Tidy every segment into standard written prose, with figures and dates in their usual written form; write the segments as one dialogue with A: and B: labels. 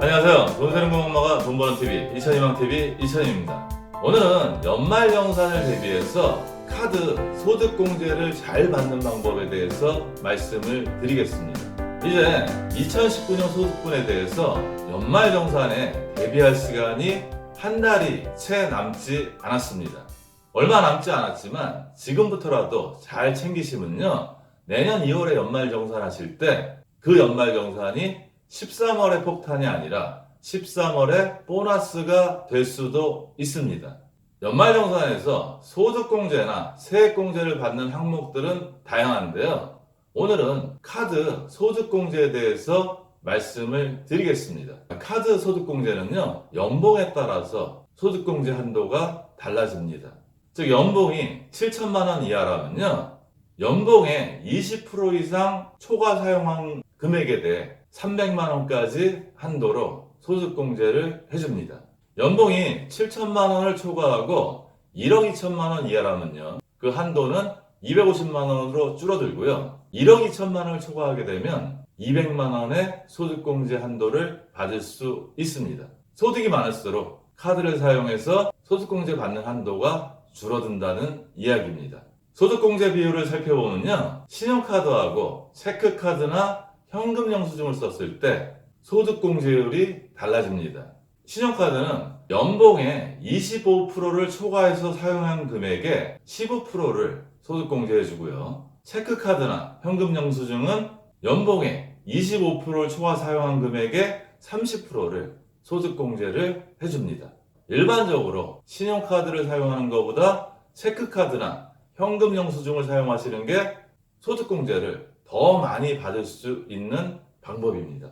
A: 안녕하세요. 돈 세는 엄마가 돈 버는 TV 이천희망TV 이천희입니다. 오늘은 연말정산을 대비해서 카드 소득공제를 잘 받는 방법에 대해서 말씀을 드리겠습니다. 이제 2019년 소득분에 대해서 연말정산에 대비할 시간이 한 달이 채 남지 않았습니다. 얼마 남지 않았지만 지금부터라도 잘 챙기시면요, 내년 2월에 연말정산 하실 때 그 연말정산이 13월의 폭탄이 아니라 13월의 보너스가 될 수도 있습니다. 연말정산에서 소득공제나 세액공제를 받는 항목들은 다양한데요, 오늘은 카드 소득공제에 대해서 말씀을 드리겠습니다. 카드 소득공제는요, 연봉에 따라서 소득공제 한도가 달라집니다. 즉 연봉이 7천만 원 이하라면요, 연봉의 20% 이상 초과 사용한 금액에 대해 300만 원까지 한도로 소득공제를 해줍니다. 연봉이 7천만 원을 초과하고 1억 2천만 원 이하라면요, 그 한도는 250만 원으로 줄어들고요, 1억 2천만 원을 초과하게 되면 200만 원의 소득공제 한도를 받을 수 있습니다. 소득이 많을수록 카드를 사용해서 소득공제 받는 한도가 줄어든다는 이야기입니다. 소득공제 비율을 살펴보면요, 신용카드하고 체크카드나 현금 영수증을 썼을 때 소득공제율이 달라집니다. 신용카드는 연봉의 25%를 초과해서 사용한 금액의 15%를 소득공제해주고요, 체크카드나 현금 영수증은 연봉의 25%를 초과 사용한 금액의 30%를 소득공제를 해줍니다. 일반적으로 신용카드를 사용하는 것보다 체크카드나 현금 영수증을 사용하시는 게 소득공제를 더 많이 받을 수 있는 방법입니다.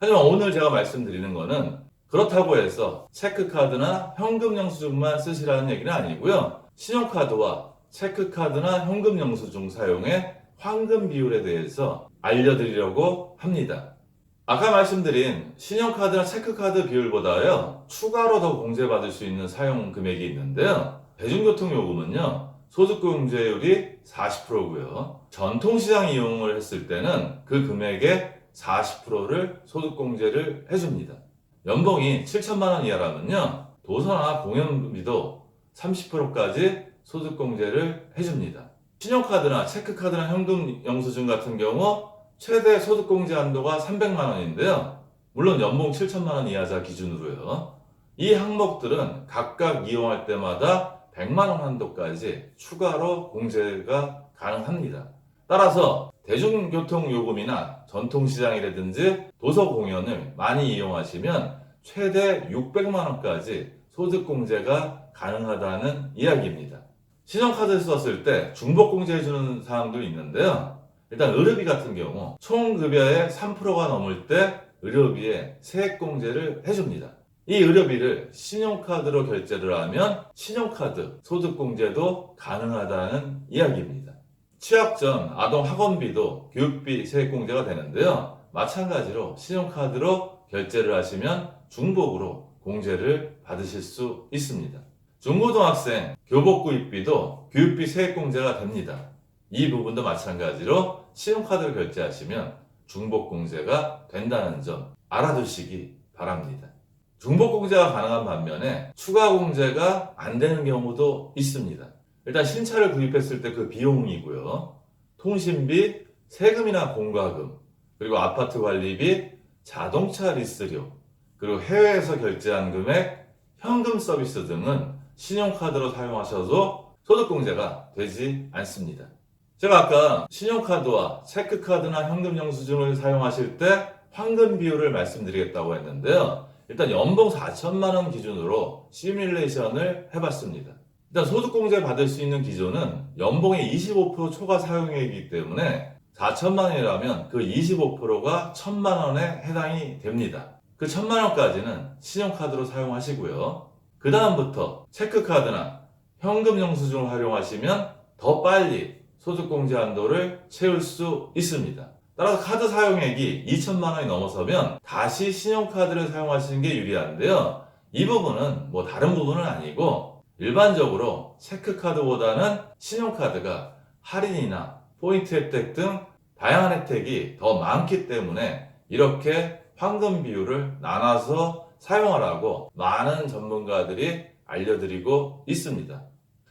A: 하지만 오늘 제가 말씀드리는 거는 그렇다고 해서 체크카드나 현금 영수증만 쓰시라는 얘기는 아니고요, 신용카드와 체크카드나 현금 영수증 사용의 환급 비율에 대해서 알려드리려고 합니다. 아까 말씀드린 신용카드나 체크카드 비율보다요, 추가로 더 공제받을 수 있는 사용 금액이 있는데요, 대중교통요금은요, 소득공제율이 40%고요. 전통시장 이용을 했을 때는 그 금액의 40%를 소득공제를 해줍니다. 연봉이 7천만 원 이하라면요, 도서나 공연비도 30%까지 소득공제를 해줍니다. 신용카드나 체크카드나 현금 영수증 같은 경우 최대 소득공제 한도가 300만 원인데요. 물론 연봉 7천만 원 이하자 기준으로요. 이 항목들은 각각 이용할 때마다 100만 원 한도까지 추가로 공제가 가능합니다. 따라서 대중교통요금이나 전통시장이라든지 도서공연을 많이 이용하시면 최대 600만 원까지 소득공제가 가능하다는 이야기입니다. 신용카드를 썼을 때 중복공제해주는 사항도 있는데요, 일단 의료비 같은 경우 총급여의 3%가 넘을 때 의료비에 세액공제를 해줍니다. 이 의료비를 신용카드로 결제를 하면 신용카드 소득공제도 가능하다는 이야기입니다. 취약전, 아동 학원비도 교육비 세액공제가 되는데요, 마찬가지로 신용카드로 결제를 하시면 중복으로 공제를 받으실 수 있습니다. 중고등학생 교복구입비도 교육비 세액공제가 됩니다. 이 부분도 마찬가지로 신용카드를 결제하시면 중복공제가 된다는 점 알아두시기 바랍니다. 중복공제가 가능한 반면에 추가공제가 안 되는 경우도 있습니다. 일단 신차를 구입했을 때 그 비용이고요, 통신비, 세금이나 공과금, 그리고 아파트 관리비, 자동차 리스료, 그리고 해외에서 결제한 금액, 현금 서비스 등은 신용카드로 사용하셔도 소득공제가 되지 않습니다. 제가 아까 신용카드와 체크카드나 현금 영수증을 사용하실 때 환급 비율을 말씀드리겠다고 했는데요, 일단 연봉 4천만 원 기준으로 시뮬레이션을 해봤습니다. 일단 소득공제 받을 수 있는 기준은 연봉의 25% 초과 사용액이기 때문에 4천만 원이라면 그 25%가 1천만 원에 해당이 됩니다. 그 1천만 원까지는 신용카드로 사용하시고요, 그 다음부터 체크카드나 현금 영수증을 활용하시면 더 빨리 소득공제 한도를 채울 수 있습니다. 따라서 카드 사용액이 2천만 원이 넘어서면 다시 신용카드를 사용하시는 게 유리한데요, 이 부분은 다른 부분은 아니고 일반적으로 체크카드보다는 신용카드가 할인이나 포인트 혜택 등 다양한 혜택이 더 많기 때문에 이렇게 황금 비율을 나눠서 사용하라고 많은 전문가들이 알려드리고 있습니다.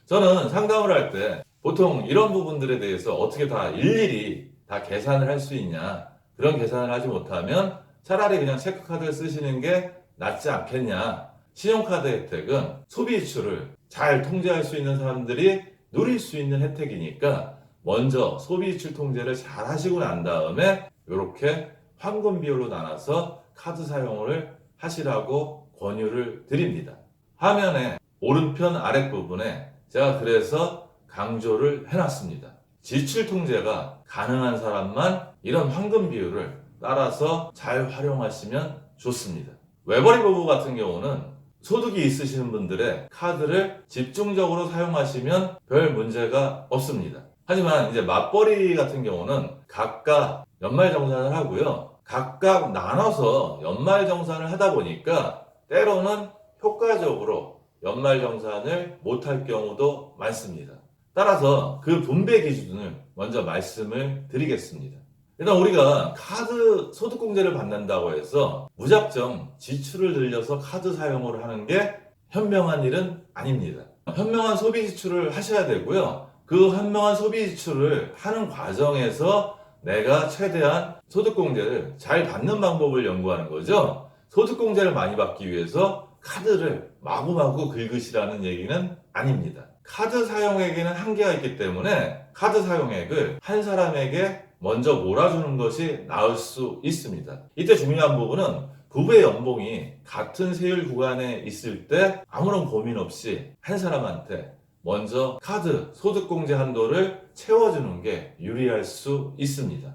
A: 저는 상담을 할 때 보통 이런 부분들에 대해서 어떻게 다 일일이 다 계산을 할 수 있냐, 그런 계산을 하지 못하면 차라리 그냥 체크카드를 쓰시는 게 낫지 않겠냐. 신용카드 혜택은 소비 지출을 잘 통제할 수 있는 사람들이 누릴 수 있는 혜택이니까 먼저 소비 지출 통제를 잘 하시고 난 다음에 이렇게 황금 비율로 나눠서 카드 사용을 하시라고 권유를 드립니다. 화면의 오른편 아랫부분에 제가 그래서 강조를 해놨습니다. 지출 통제가 가능한 사람만 이런 황금 비율을 따라서 잘 활용하시면 좋습니다. 외벌이 부부 같은 경우는 소득이 있으시는 분들의 카드를 집중적으로 사용하시면 별 문제가 없습니다. 하지만 이제 맞벌이 같은 경우는 각각 연말정산을 하고요. 각각 나눠서 연말정산을 하다 보니까 때로는 효과적으로 연말정산을 못할 경우도 많습니다. 따라서 그 분배 기준을 먼저 말씀을 드리겠습니다. 일단 우리가 카드 소득공제를 받는다고 해서 무작정 지출을 늘려서 카드 사용을 하는 게 현명한 일은 아닙니다. 현명한 소비 지출을 하셔야 되고요. 그 현명한 소비 지출을 하는 과정에서 내가 최대한 소득공제를 잘 받는 방법을 연구하는 거죠. 소득공제를 많이 받기 위해서 카드를 마구마구 긁으시라는 얘기는 아닙니다. 카드 사용액에는 한계가 있기 때문에 카드 사용액을 한 사람에게 먼저 몰아주는 것이 나을 수 있습니다. 이때 중요한 부분은 부부의 연봉이 같은 세율 구간에 있을 때 아무런 고민 없이 한 사람한테 먼저 카드 소득공제 한도를 채워주는 게 유리할 수 있습니다.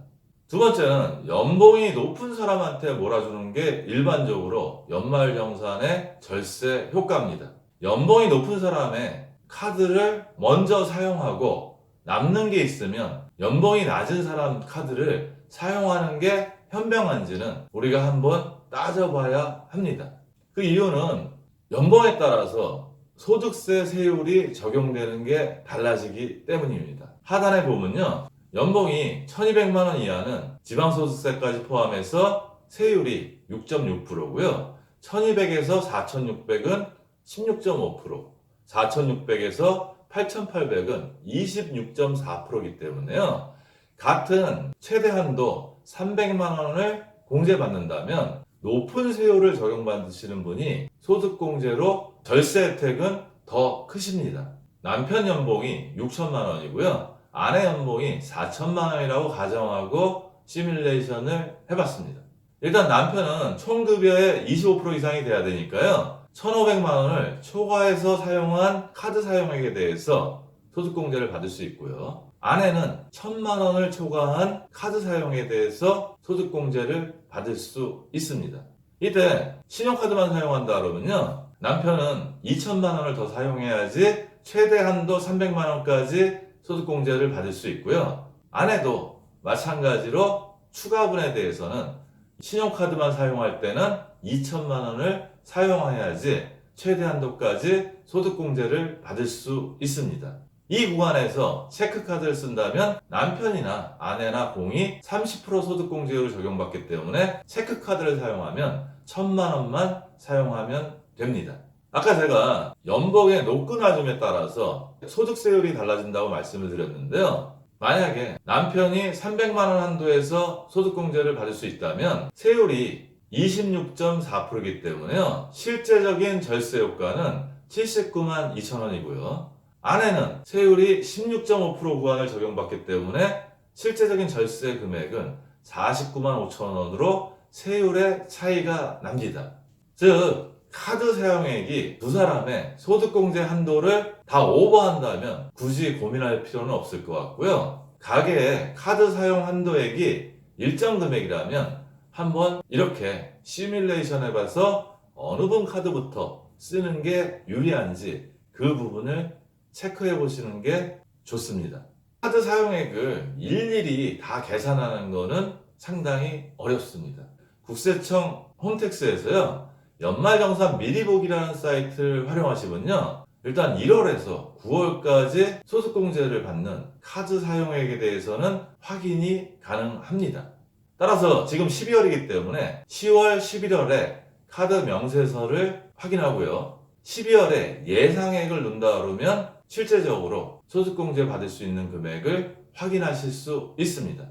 A: 두 번째는 연봉이 높은 사람한테 몰아주는 게 일반적으로 연말정산의 절세 효과입니다. 연봉이 높은 사람의 카드를 먼저 사용하고 남는 게 있으면 연봉이 낮은 사람 카드를 사용하는 게 현명한지는 우리가 한번 따져봐야 합니다. 그 이유는 연봉에 따라서 소득세 세율이 적용되는 게 달라지기 때문입니다. 하단에 보면요, 연봉이 1200만 원 이하는 지방소득세까지 포함해서 세율이 6.6%고요 1200에서 4600은 16.5%, 4600에서 8800은 26.4%이기 때문에요. 같은 최대 한도 300만 원을 공제받는다면 높은 세율을 적용받으시는 분이 소득공제로 절세 혜택은 더 크십니다. 남편 연봉이 6천만 원이고요. 아내 연봉이 4천만 원이라고 가정하고 시뮬레이션을 해봤습니다. 일단 남편은 총급여의 25% 이상이 돼야 되니까요. 1,500만 원을 초과해서 사용한 카드 사용액에 대해서 소득공제를 받을 수 있고요. 아내는 1,000만 원을 초과한 카드 사용에 대해서 소득공제를 받을 수 있습니다. 이때 신용카드만 사용한다 그러면요. 남편은 2,000만 원을 더 사용해야지 최대 한도 300만 원까지 소득공제를 받을 수 있고요. 아내도 마찬가지로 추가분에 대해서는 신용카드만 사용할 때는 2,000만 원을 사용해야지 최대 한도까지 소득공제를 받을 수 있습니다. 이 구간에서 체크카드를 쓴다면 남편이나 아내나 공이 30% 소득공제율을 적용받기 때문에 체크카드를 사용하면 1,000만 원만 사용하면 됩니다. 아까 제가 연봉의 높고 낮음에 따라서 소득세율이 달라진다고 말씀을 드렸는데요. 만약에 남편이 300만 원 한도에서 소득공제를 받을 수 있다면 세율이 26.4%이기 때문에요. 실제적인 절세 효과는 79만 2천 원이고요. 아내는 세율이 16.5% 구간을 적용받기 때문에 실제적인 절세 금액은 49만 5천 원으로 세율의 차이가 납니다. 즉 카드 사용액이 두 사람의 소득공제 한도를 다 오버한다면 굳이 고민할 필요는 없을 것 같고요. 가계의 카드 사용 한도액이 일정 금액이라면 한번 이렇게 시뮬레이션 해봐서 어느 분 카드부터 쓰는 게 유리한지 그 부분을 체크해 보시는 게 좋습니다. 카드 사용액을 일일이 다 계산하는 거는 상당히 어렵습니다. 국세청 홈택스에서요. 연말정산 미리보기라는 사이트를 활용하시면요. 일단 1월에서 9월까지 소득공제를 받는 카드 사용액에 대해서는 확인이 가능합니다. 따라서 지금 12월이기 때문에 10월, 11월에 카드 명세서를 확인하고요. 12월에 예상액을 넣는다 그러면 실제적으로 소득공제 받을 수 있는 금액을 확인하실 수 있습니다.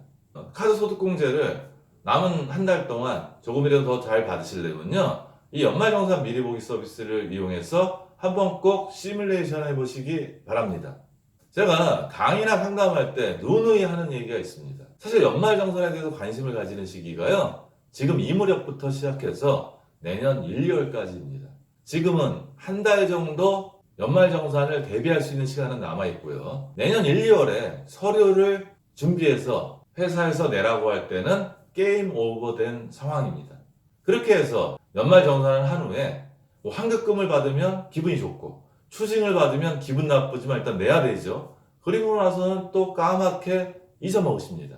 A: 카드 소득공제를 남은 한 달 동안 조금이라도 더 잘 받으시려면요, 이 연말정산 미리 보기 서비스를 이용해서 한번 꼭 시뮬레이션 해보시기 바랍니다. 제가 강의나 상담할 때 누누이 하는 얘기가 있습니다. 사실 연말정산에 대해서 관심을 가지는 시기가요, 지금 이 무렵부터 시작해서 내년 1, 2월까지입니다. 지금은 한 달 정도 연말정산을 대비할 수 있는 시간은 남아있고요. 내년 1, 2월에 서류를 준비해서 회사에서 내라고 할 때는 게임 오버된 상황입니다. 그렇게 해서 연말정산을 한 후에 뭐 환급금을 받으면 기분이 좋고 추징을 받으면 기분 나쁘지만 일단 내야 되죠. 그리고 나서는 또 까맣게 잊어먹으십니다.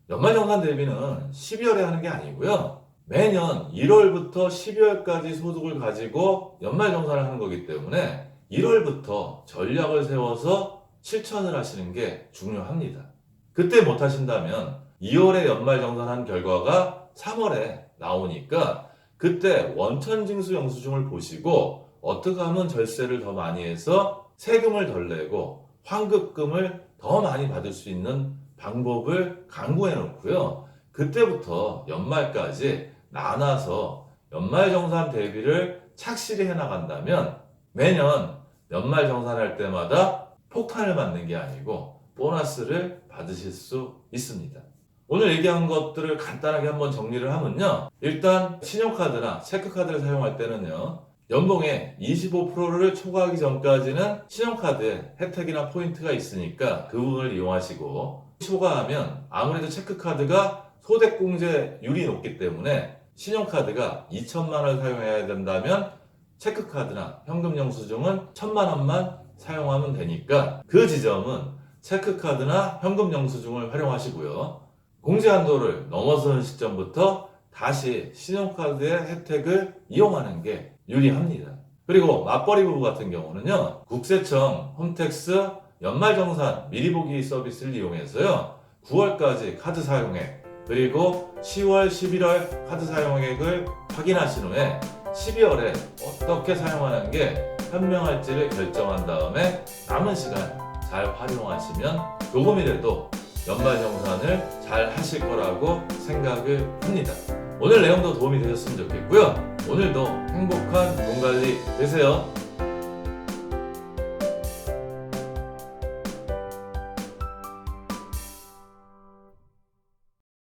A: 연말정산 대비는 12월에 하는 게 아니고요, 매년 1월부터 12월까지 소득을 가지고 연말정산을 하는 거기 때문에 1월부터 전략을 세워서 실천을 하시는 게 중요합니다. 그때 못하신다면 2월에 연말정산한 결과가 3월에 나오니까 그때 원천징수 영수증을 보시고 어떻게 하면 절세를 더 많이 해서 세금을 덜 내고 환급금을 더 많이 받을 수 있는 방법을 강구해 놓고요. 그때부터 연말까지 나눠서 연말정산 대비를 착실히 해나간다면 매년 연말정산할 때마다 폭탄을 맞는 게 아니고 보너스를 받으실 수 있습니다. 오늘 얘기한 것들을 간단하게 한번 정리를 하면요, 일단 신용카드나 체크카드를 사용할 때는요, 연봉의 25%를 초과하기 전까지는 신용카드에 혜택이나 포인트가 있으니까 그 부분을 이용하시고, 초과하면 아무래도 체크카드가 소득공제율이 높기 때문에 신용카드가 2천만 원 사용해야 된다면 체크카드나 현금영수증은 1,000만 원만 사용하면 되니까 그 지점은 체크카드나 현금영수증을 활용하시고요. 공제한도를 넘어서는 시점부터 다시 신용카드의 혜택을 이용하는 게 유리합니다. 그리고 맞벌이 부부 같은 경우는요, 국세청 홈택스 연말정산 미리보기 서비스를 이용해서요, 9월까지 카드 사용액 그리고 10월, 11월 카드 사용액을 확인하신 후에 12월에 어떻게 사용하는 게 현명할지를 결정한 다음에 남은 시간 잘 활용하시면 조금이라도 연말정산을 잘 하실 거라고 생각을 합니다. 오늘 내용도 도움이 되셨으면 좋겠고요. 오늘도 행복한 돈 관리 되세요.